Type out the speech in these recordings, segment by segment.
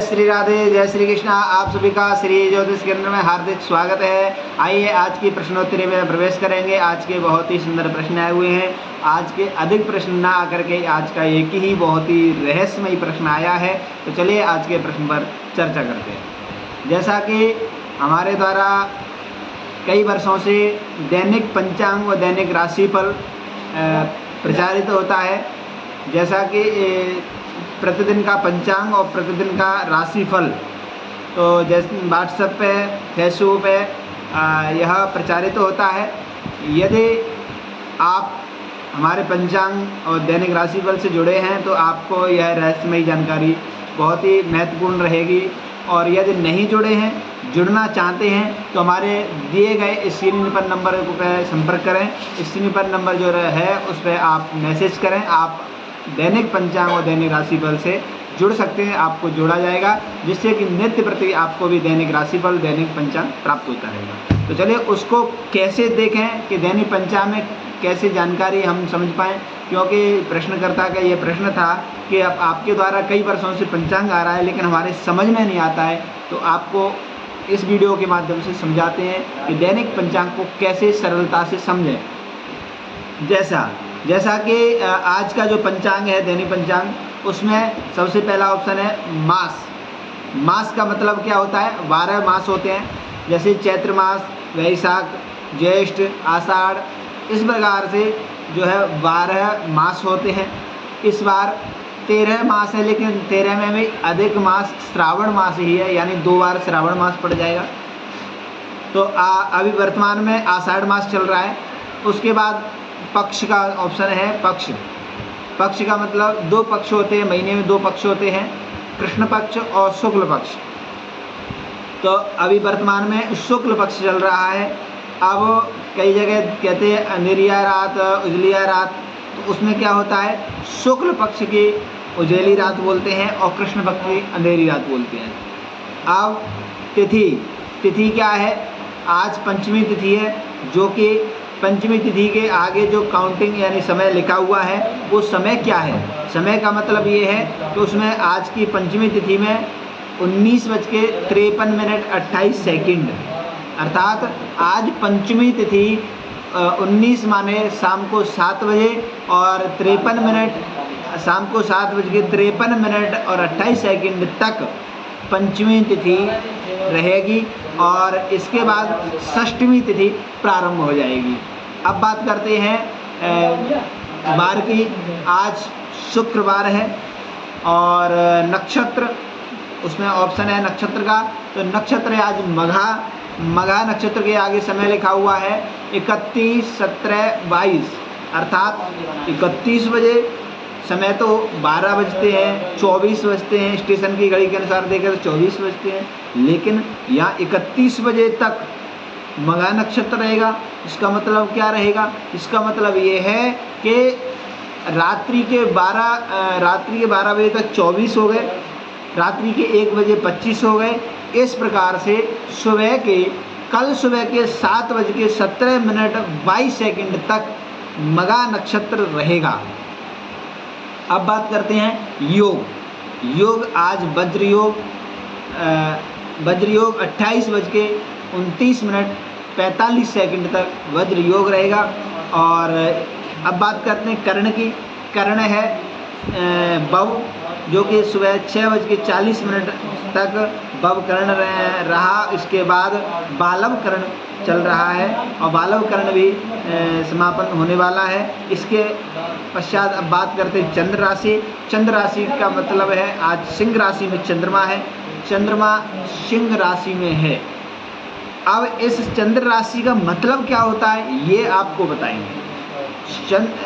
श्री राधे, जय श्री कृष्णा। आप सभी का श्री ज्योतिष केंद्र में हार्दिक स्वागत है। आइए आज की प्रश्नोत्तरी में प्रवेश करेंगे। आज के बहुत ही सुंदर प्रश्न आए हुए हैं। आज के अधिक प्रश्न ना आकर के आज का एक ही बहुत ही रहस्यमयी प्रश्न आया है। तो चलिए आज के प्रश्न पर चर्चा करते हैं। जैसा कि हमारे द्वारा कई वर्षों से दैनिक पंचांग व दैनिक राशिफल प्रचारित होता है, जैसा कि प्रतिदिन का पंचांग और प्रतिदिन का राशिफल, तो जैसे व्हाट्सएप पे, फेसबुक पे यह प्रचारित होता है। यदि आप हमारे पंचांग और दैनिक राशिफल से जुड़े हैं तो आपको यह रहस्यमयी जानकारी बहुत ही महत्वपूर्ण रहेगी। और यदि नहीं जुड़े हैं, जुड़ना चाहते हैं तो हमारे दिए गए स्क्रीन पर नंबर पर संपर्क करें। स्क्रीन पर नंबर जो है उस पर आप मैसेज करें। आप दैनिक पंचांग और दैनिक राशिफल से जुड़ सकते हैं, आपको जोड़ा जाएगा, जिससे कि नित्य प्रति आपको भी दैनिक राशिफल, दैनिक पंचांग प्राप्त होता रहेगा। तो चलिए उसको कैसे देखें कि दैनिक पंचांग में कैसे जानकारी हम समझ पाएँ, क्योंकि प्रश्नकर्ता का ये प्रश्न था कि अब आपके द्वारा कई वर्षों से पंचांग आ रहा है लेकिन हमारे समझ में नहीं आता है। तो आपको इस वीडियो के माध्यम से समझाते हैं कि दैनिक पंचांग को कैसे सरलता से समझें। जैसा कि आज का जो पंचांग है दैनिक पंचांग, उसमें सबसे पहला ऑप्शन है मास। मास का मतलब क्या होता है? 12 मास होते हैं, जैसे चैत्र मास, वैशाख, ज्येष्ठ, आषाढ़, इस प्रकार से जो है 12 मास होते हैं। इस बार 13 मास है, लेकिन 13 में भी अधिक मास श्रावण मास ही है, यानी 2 बार श्रावण मास पड़ जाएगा। तो अभी वर्तमान में आषाढ़ मास चल रहा है। उसके बाद पक्ष का ऑप्शन है पक्ष। पक्ष का मतलब 2 पक्ष होते हैं, महीने में 2 पक्ष होते हैं, कृष्ण पक्ष और शुक्ल पक्ष। तो अभी वर्तमान में शुक्ल पक्ष चल रहा है। अब कई जगह कहते हैं अंधेरिया रात, उजलिया रात, तो उसमें क्या होता है? शुक्ल पक्ष की उजली रात बोलते हैं और कृष्ण पक्ष की अंधेरी रात बोलते हैं। अब तिथि क्या है? आज पंचमी तिथि है, जो कि पंचमी तिथि के आगे जो काउंटिंग यानी समय लिखा हुआ है वो समय क्या है? समय का मतलब ये है कि उसमें आज की पंचमी तिथि में 19:53 अर्थात आज पंचमी तिथि 19 माने शाम को 7 बजे और 53 मिनट, शाम को 7:53 और 28 सेकंड तक पंचमी तिथि रहेगी और इसके बाद षष्ठमी तिथि प्रारंभ हो जाएगी। अब बात करते हैं वार की। आज शुक्रवार है और नक्षत्र, उसमें ऑप्शन है नक्षत्र का, तो नक्षत्र है आज मघा। मघा नक्षत्र के आगे समय लिखा हुआ है 31:17:22 अर्थात 31 बजे। समय तो 12 बजते हैं, 24 बजते हैं, स्टेशन की घड़ी के अनुसार देखें तो 24 बजते हैं, लेकिन यहाँ 31 बजे तक मघा नक्षत्र रहेगा। इसका मतलब क्या रहेगा? इसका मतलब ये है कि रात्रि के 12 बजे तक 24 हो गए, रात्रि के 1 बजे 25 हो गए। इस प्रकार से कल सुबह के 7:17:22 तक मघा नक्षत्र रहेगा। अब बात करते हैं योग। आज वज्र योग 28:29:45 तक वज्र योग रहेगा। और अब बात करते हैं कर्ण की। कर्ण है बव, जो कि सुबह 6:40 तक बव कर्ण रहा। इसके बाद बालव कर्ण चल रहा है और बालव कर्ण भी समापन होने वाला है। इसके पश्चात अब बात करते हैं चंद्र राशि। चंद्र राशि का मतलब है आज सिंह राशि में चंद्रमा है, चंद्रमा सिंह राशि में है। अब इस चंद्र राशि का मतलब क्या होता है ये आपको बताएंगे।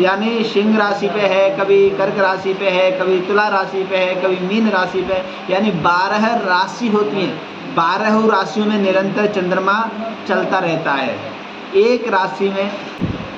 यानी सिंह राशि पे है, कभी कर्क राशि पे है, कभी तुला राशि पे है, कभी मीन राशि पे है, यानी 12 राशि होती हैं। 12 राशियों में निरंतर चंद्रमा चलता रहता है। एक राशि में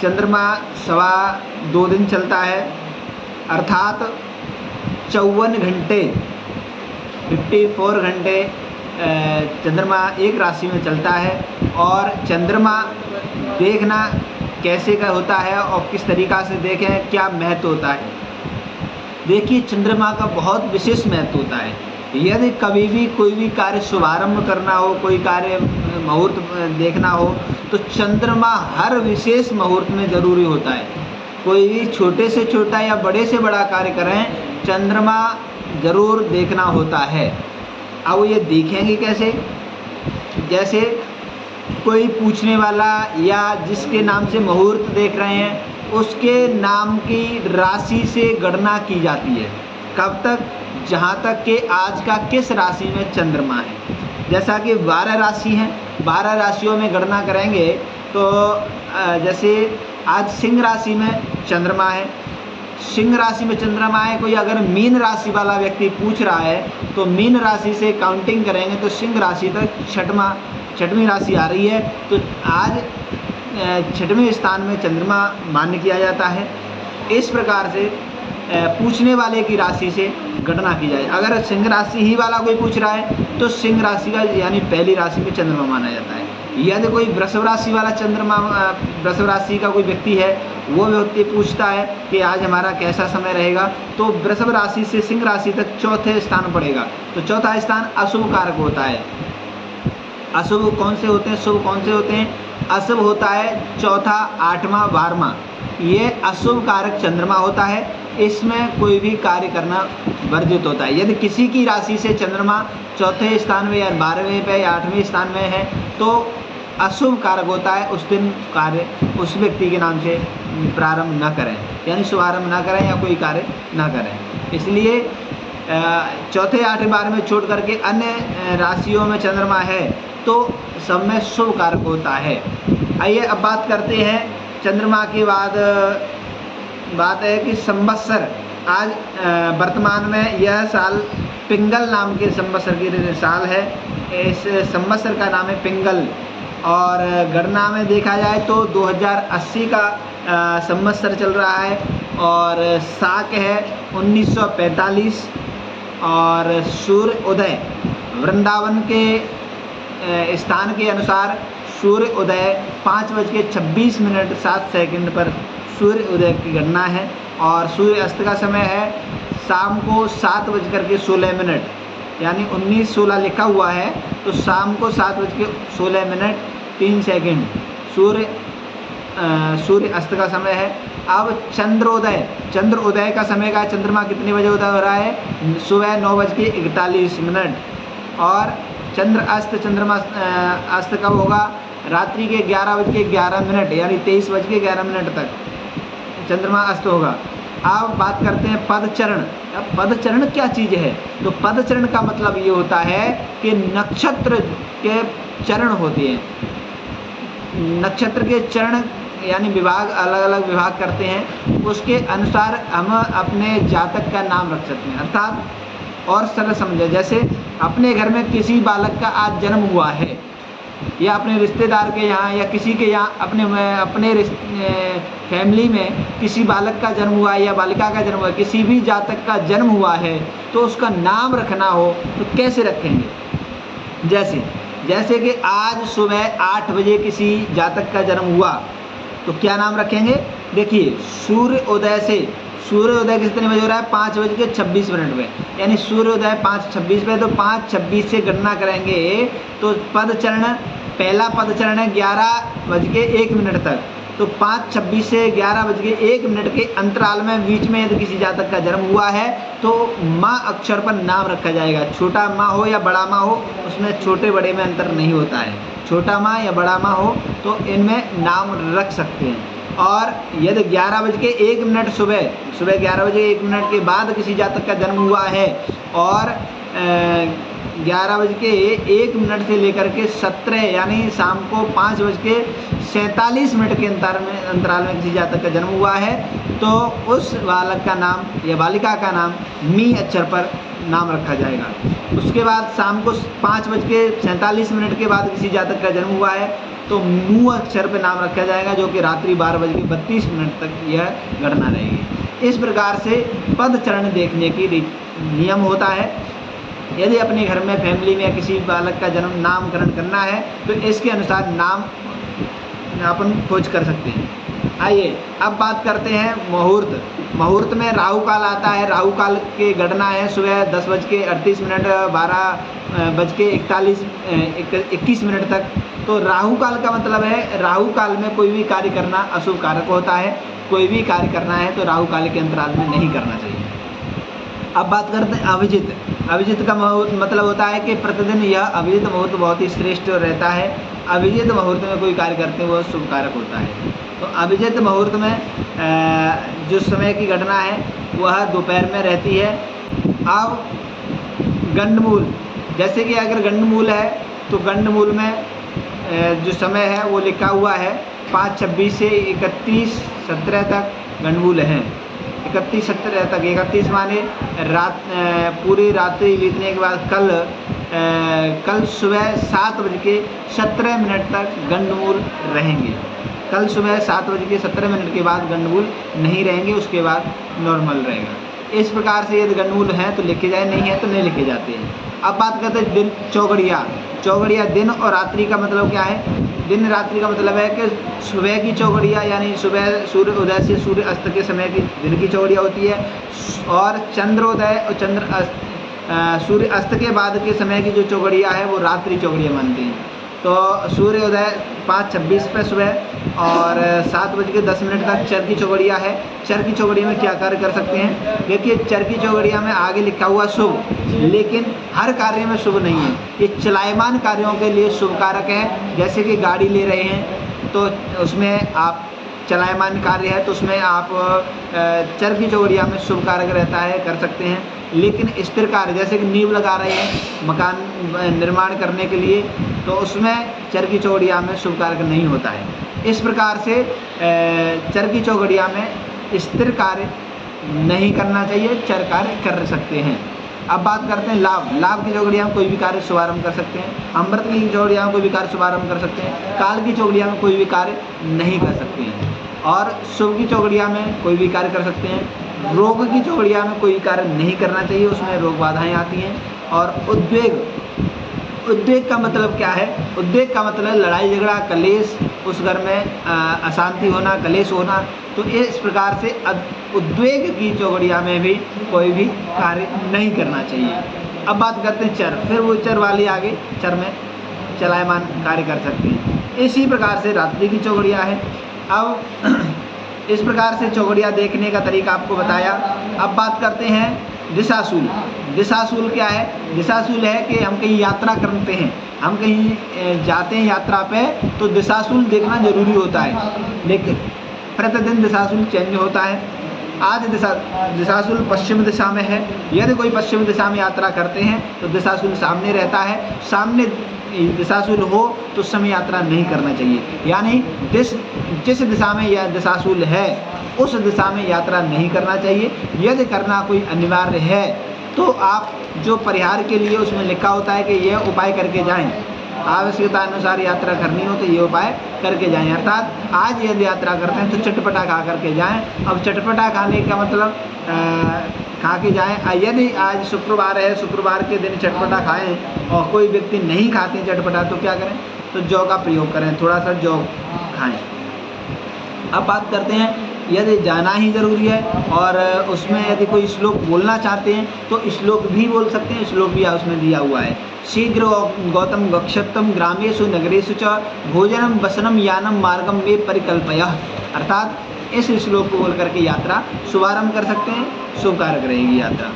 चंद्रमा 2.25 दिन चलता है, अर्थात 54 घंटे 54 घंटे चंद्रमा एक राशि में चलता है। और चंद्रमा देखना कैसे का होता है और किस तरीक़ा से देखें, क्या महत्व होता है। देखिए चंद्रमा का बहुत विशेष महत्व होता है। यदि कभी भी कोई भी कार्य शुभारंभ करना हो, कोई कार्य मुहूर्त देखना हो, तो चंद्रमा हर विशेष मुहूर्त में जरूरी होता है। कोई भी छोटे से छोटा या बड़े से बड़ा कार्य करें, चंद्रमा जरूर देखना होता है। अब ये देखेंगे कैसे? जैसे कोई पूछने वाला या जिसके नाम से मुहूर्त देख रहे हैं, उसके नाम की राशि से गणना की जाती है। कब तक? जहाँ तक कि आज का किस राशि में चंद्रमा है। जैसा कि 12 राशि हैं, 12 राशियों में गणना करेंगे तो जैसे आज सिंह राशि में चंद्रमा है, सिंह राशि में चंद्रमा है। कोई अगर मीन राशि वाला व्यक्ति पूछ रहा है तो मीन राशि से काउंटिंग करेंगे तो सिंह राशि तक छठवीं राशि आ रही है। तो आज छठवें स्थान में चंद्रमा मान्य किया जाता है। इस प्रकार से पूछने वाले की राशि से गणना की जाए। अगर सिंह राशि ही वाला कोई पूछ रहा है तो सिंह राशि का यानी पहली राशि में चंद्रमा माना जाता है। यदि कोई वृषभ राशि वाला वृषभ राशि का कोई व्यक्ति है, वो व्यक्ति पूछता है कि आज हमारा कैसा समय रहेगा, तो वृषभ राशि से सिंह राशि तक चौथे स्थान पड़ेगा। तो चौथा स्थान अशुभ कारक होता है। अशुभ कौन से होते हैं, शुभ कौन से होते हैं? अशुभ होता है चौथा, 8वां, 12वां, ये अशुभ कारक चंद्रमा होता है। इसमें कोई भी कार्य करना वर्जित होता है। यदि किसी की राशि से चंद्रमा चौथे स्थान में या 12वें पे या 8वें स्थान में है तो अशुभ कारक होता है। उस दिन कार्य उस व्यक्ति के नाम से प्रारंभ न करें, यानी शुभारंभ न करें या कोई कार्य न करें। इसलिए चौथे, 8वें, 12वें छोड़ करके अन्य राशियों में चंद्रमा है तो सब में शुभ कारक होता है। आइए अब बात करते हैं चंद्रमा के बाद। बात है कि संवत्सर, आज वर्तमान में यह साल पिंगल नाम के संवत्सर की साल है। इस संवत्सर का नाम है पिंगल। और गणना में देखा जाए तो 2080 का संवत्सर चल रहा है और साक है 1945। और सूर्य उदय वृंदावन के स्थान के अनुसार सूर्य उदय 5:26 पर सूर्य उदय की गणना है। और सूर्य अस्त का समय है शाम को 7:16, यानी 19:16 लिखा हुआ है तो शाम को 7:16 सूर्य अस्त का समय है। अब चंद्रोदय का समय का चंद्रमा कितने बजे उदय हो रहा है? सुबह 9:41। और चंद्रमा अस्त कब होगा? रात्रि के 11:11, यानी 23:11 तक चंद्रमा अस्त होगा। अब बात करते हैं पदचरण। अब पदचरण क्या चीज़ है? तो पदचरण का मतलब ये होता है कि नक्षत्र के चरण होते हैं। नक्षत्र के चरण यानी विभाग, अलग अलग विभाग करते हैं, उसके अनुसार हम अपने जातक का नाम रख सकते हैं। अर्थात और सरल समझे, जैसे अपने घर में किसी बालक का आज जन्म हुआ है या अपने रिश्तेदार के यहाँ या किसी के यहाँ अपने फैमिली में किसी बालक का जन्म हुआ है या बालिका का जन्म हुआ है, किसी भी जातक का जन्म हुआ है तो उसका नाम रखना हो तो कैसे रखेंगे? जैसे कि आज सुबह 8 बजे किसी जातक का जन्म हुआ तो क्या नाम रखेंगे? देखिए, सूर्योदय कितने बजे हो रहा है? 5:26 पे, यानी सूर्योदय 5:26 पे, तो 5:26 से गणना करेंगे तो पदचरण, पहला पदचरण है 11:01 तक। तो 5:26 से 11:01 के अंतराल में बीच में यदि किसी जातक का जन्म हुआ है तो माँ अक्षर पर नाम रखा जाएगा। छोटा माँ हो या बड़ा माँ हो, उसमें छोटे बड़े में अंतर नहीं होता है। छोटा माँ या बड़ा माँ हो तो इनमें नाम रख सकते हैं। और यदि 11:01 सुबह 11:01 के बाद किसी जातक का जन्म हुआ है और 11:01 से लेकर के 17 यानी शाम को 5:47 के अंतराल में किसी जातक का जन्म हुआ है तो उस बालक का नाम या बालिका का नाम मी अक्षर पर नाम रखा जाएगा। उसके बाद शाम को 5:47 के बाद किसी जातक का जन्म हुआ है तो मू अक्षर पर नाम रखा जाएगा, जो कि रात्रि 12:32 तक यह गणना रहेगी। इस प्रकार से पदचरण देखने की नियम होता है। यदि अपने घर में फैमिली में किसी बालक का जन्म नामकरण करना है तो इसके अनुसार नाम अपन खोज कर सकते हैं। आइए अब बात करते हैं मुहूर्त। मुहूर्त में राहु काल आता है। राहु काल की गणना है सुबह 10:38 12:21 तक। तो राहु काल का मतलब है राहु काल में कोई भी कार्य करना अशुभ कारक होता है। कोई भी कार्य करना है तो राहु काल के अंतराल में नहीं करना चाहिए। अब बात करते हैं अभिजित। अभिजित का मतलब होता है कि प्रतिदिन यह अभिजित मुहूर्त बहुत ही श्रेष्ठ रहता है। अभिजित मुहूर्त में कोई कार्य करते हैं वो शुभ कारक होता है। तो अभिजित मुहूर्त में जो समय की गणना है वह दोपहर में रहती है। अब गंडमूल, जैसे कि अगर गंडमूल है तो गंडमूल में जो समय है वो लिखा हुआ है 5:26 से 31:17 तक गंडमूल है। 31:17 तक, 31 माने रात, पूरी रात्रि बीतने के बाद कल सुबह 7:17 तक गंडमूल रहेंगे। कल सुबह 7:17 के बाद गंडमूल नहीं रहेंगे, उसके बाद नॉर्मल रहेगा। इस प्रकार से यदि गंडमूल हैं तो लिखे जाए, नहीं है तो नहीं लिखे जाते हैं। अब बात करते हैं दिन चौगड़िया। चौगड़िया दिन और रात्रि का मतलब क्या है? दिन रात्रि का मतलब है कि सुबह की चौगड़िया यानी सुबह सूर्य उदय से सूर्य अस्त के समय की दिन की चौगड़िया होती है, और चंद्रोदय और सूर्य अस्त के बाद के समय की जो चौगड़िया है वो रात्रि चौगड़िया मानते हैं। तो सूर्योदय 5:26 पे सुबह और 7:10 तक चर की चौगड़िया है। चर की चौगड़िया में क्या कार्य कर सकते हैं? देखिए चर की चौगड़िया में आगे लिखा हुआ शुभ, लेकिन हर कार्य में शुभ नहीं है। ये चलायमान कार्यों के लिए शुभ कारक है। जैसे कि गाड़ी ले रहे हैं तो उसमें आप चलायमान कार्य है तो उसमें आप चर की चौगड़िया में शुभ कारक रहता है, कर सकते हैं। लेकिन स्थिर कार्य जैसे कि नींव लगा रहे हैं मकान निर्माण करने के लिए, तो उसमें चर की चौगड़िया में शुभ कारक नहीं होता है। इस प्रकार से चर की चौगड़िया में स्थिर कार्य नहीं करना चाहिए, चर कार्य कर सकते हैं। अब बात करते हैं लाभ। लाभ की चौगड़िया में कोई भी कार्य शुभारंभ कर सकते हैं। अमृत की चौगड़िया में कोई भी कार्य शुभारंभ कर सकते हैं। काल की चौगड़िया में कोई भी कार्य नहीं कर सकते हैं। और शुभ की चौगड़िया में कोई भी कार्य कर सकते हैं। रोग की चौगड़िया में कोई कार्य नहीं करना चाहिए, उसमें रोग बाधाएं आती हैं। और उद्वेग का मतलब क्या है? उद्वेग का मतलब लड़ाई झगड़ा, कलेश, उस घर में अशांति होना, कलेश होना। तो इस प्रकार से उद्वेग की चौगड़िया में भी कोई भी कार्य नहीं करना चाहिए। अब बात करते हैं चर। फिर वो चर वाली आगे चर में चलायमान कार्य कर सकते हैं। इसी प्रकार से रात्रि की चौगड़िया है। अब इस प्रकार से चौगड़िया देखने का तरीका आपको बताया। अब बात करते हैं दिशाशूल। दिशाशूल क्या है? दिशाशूल है कि हम कहीं यात्रा करते हैं, हम कहीं जाते हैं यात्रा पे, तो दिशाशूल देखना जरूरी होता है। लेकिन प्रतिदिन दिशाशूल चेंज होता है। आज दिशाशूल पश्चिम दिशा में है। यदि कोई पश्चिम दिशा में यात्रा करते हैं तो दिशाशूल सामने रहता है। सामने दिशाशूल हो तो उस समय यात्रा नहीं करना चाहिए। यानी जिस दिशा में यह दिशाशूल है उस दिशा में यात्रा नहीं करना चाहिए। यदि करना कोई अनिवार्य है तो आप जो परिहार के लिए उसमें लिखा होता है कि यह उपाय करके जाएं, आवश्यकता अनुसार यात्रा करनी हो तो ये उपाय करके जाएं। अर्थात आज यदि यात्रा करते हैं तो चटपटा खा करके जाएं। अब चटपटा खाने का मतलब खा के जाएं। यदि आज शुक्रवार है, शुक्रवार के दिन चटपटा खाएं और कोई व्यक्ति नहीं खाते चटपटा तो क्या करें? तो जौ का प्रयोग करें, थोड़ा सा जौ खाएं। अब बात करते हैं यदि जाना ही जरूरी है और उसमें यदि कोई श्लोक बोलना चाहते हैं तो श्लोक भी बोल सकते हैं। श्लोक भी उसमें दिया हुआ है। शीघ्र गौतम गक्षतम ग्रामेषु नगरेषु च भोजनम वसनम यानम मार्गम में परिकल्पयः। अर्थात इस श्लोक को बोल करके यात्रा शुभारंभ कर सकते हैं, शुभ कारक रहेगी यात्रा।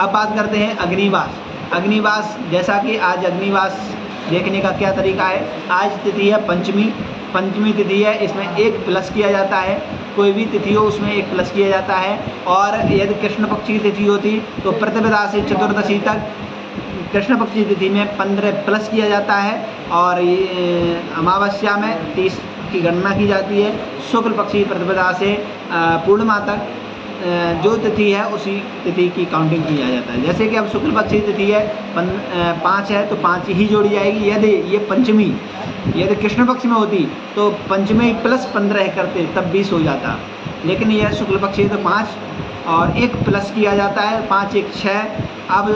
अब बात करते हैं अग्निवास। अग्निवास, जैसा कि आज अग्निवास देखने का क्या तरीका है? आज तिथि है पंचमी तिथि है। इसमें 1 प्लस किया जाता है। कोई भी तिथि हो उसमें 1 प्लस किया जाता है। और यदि कृष्ण पक्ष की तिथि होती तो प्रतिपदा से चतुर्दशी तक कृष्ण पक्ष की तिथि में 15 प्लस किया जाता है। और ये अमावस्या में 30 की गणना की जाती है। शुक्ल पक्ष की प्रतिपदा से पूर्णिमा तक जो तिथि है उसी तिथि की काउंटिंग किया जाता है। जैसे कि अब शुक्ल पक्ष की तिथि है 5 है तो 5 ही जोड़ी जाएगी। यदि ये पंचमी यदि कृष्ण पक्ष में होती तो पंचमी प्लस 15 करते तब 20 हो जाता। लेकिन यह शुक्ल पक्ष है तो 5 और एक प्लस किया जाता है, 5 1 6। अब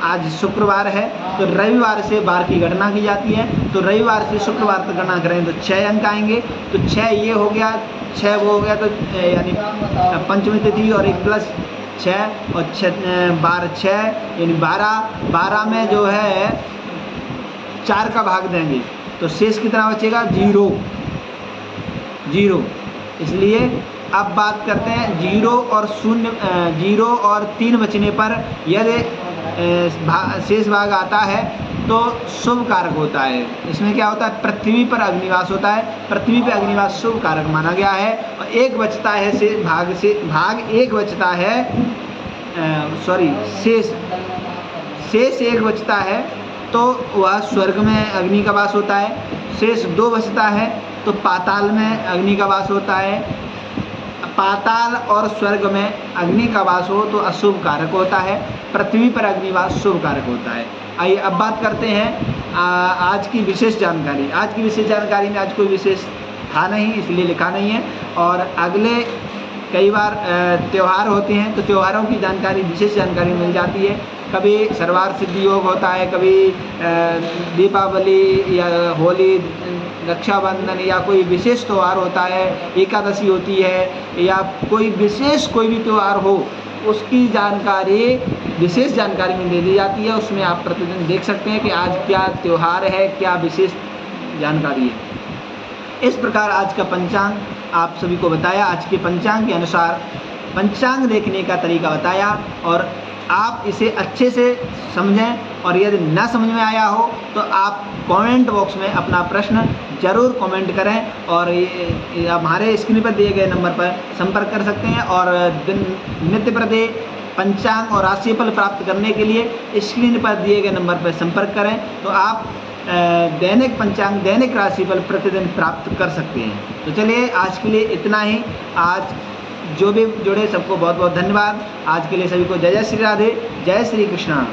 आज शुक्रवार है तो रविवार से बार की गणना की जाती है, तो रविवार से शुक्रवार तक गणना करें तो 6 अंक आएंगे। तो 6 ये हो गया, 6 वो हो गया, तो यानी पंचमी तिथि और 1 प्लस 6 और 12 6 यानी 12 में जो है 4 का भाग देंगे तो शेष कितना बचेगा, 0 0। इसलिए अब बात करते हैं 0 और 0 0 और 3 बचने पर यदि शेष भाग आता है तो शुभ कारक होता है। इसमें क्या होता है, पृथ्वी पर अग्निवास होता है, पृथ्वी पर अग्निवास शुभ कारक माना गया है। और एक बचता है से भाग एक बचता है, शेष एक बचता है तो वह स्वर्ग में अग्नि का वास होता है। शेष 2 बचता है तो पाताल में अग्नि का वास होता है। पाताल और स्वर्ग में अग्नि का वास हो तो अशुभ कारक होता है, पृथ्वी पर अग्निवास शुभ कारक होता है। आइए अब बात करते हैं आज की विशेष जानकारी। आज की विशेष जानकारी में आज कोई विशेष था नहीं, इसलिए लिखा नहीं है। और अगले कई बार त्यौहार होते हैं तो त्योहारों की जानकारी, विशेष जानकारी मिल जाती है। कभी सर्वार्थ सिद्धि योग होता है, कभी दीपावली या होली, रक्षाबंधन या कोई विशेष त्यौहार होता है, एकादशी होती है या कोई विशेष कोई भी त्यौहार हो, उसकी जानकारी विशेष जानकारी में दे दी जाती है। उसमें आप प्रतिदिन देख सकते हैं कि आज क्या त्यौहार है, क्या विशेष जानकारी है। इस प्रकार आज का पंचांग आप सभी को बताया। आज के पंचांग के अनुसार पंचांग देखने का तरीका बताया और आप इसे अच्छे से समझें। और यदि न समझ में आया हो तो आप कमेंट बॉक्स में अपना प्रश्न ज़रूर कमेंट करें और हमारे स्क्रीन पर दिए गए नंबर पर संपर्क कर सकते हैं। और नित्य प्रति पंचांग और राशिफल प्राप्त करने के लिए स्क्रीन पर दिए गए नंबर पर संपर्क करें तो आप दैनिक पंचांग, दैनिक राशिफल प्रतिदिन प्राप्त कर सकते हैं। तो चलिए आज के लिए इतना ही। आज जो भी जुड़े सबको बहुत बहुत धन्यवाद। आज के लिए सभी को जय जय श्री राधे, जय श्री कृष्णा।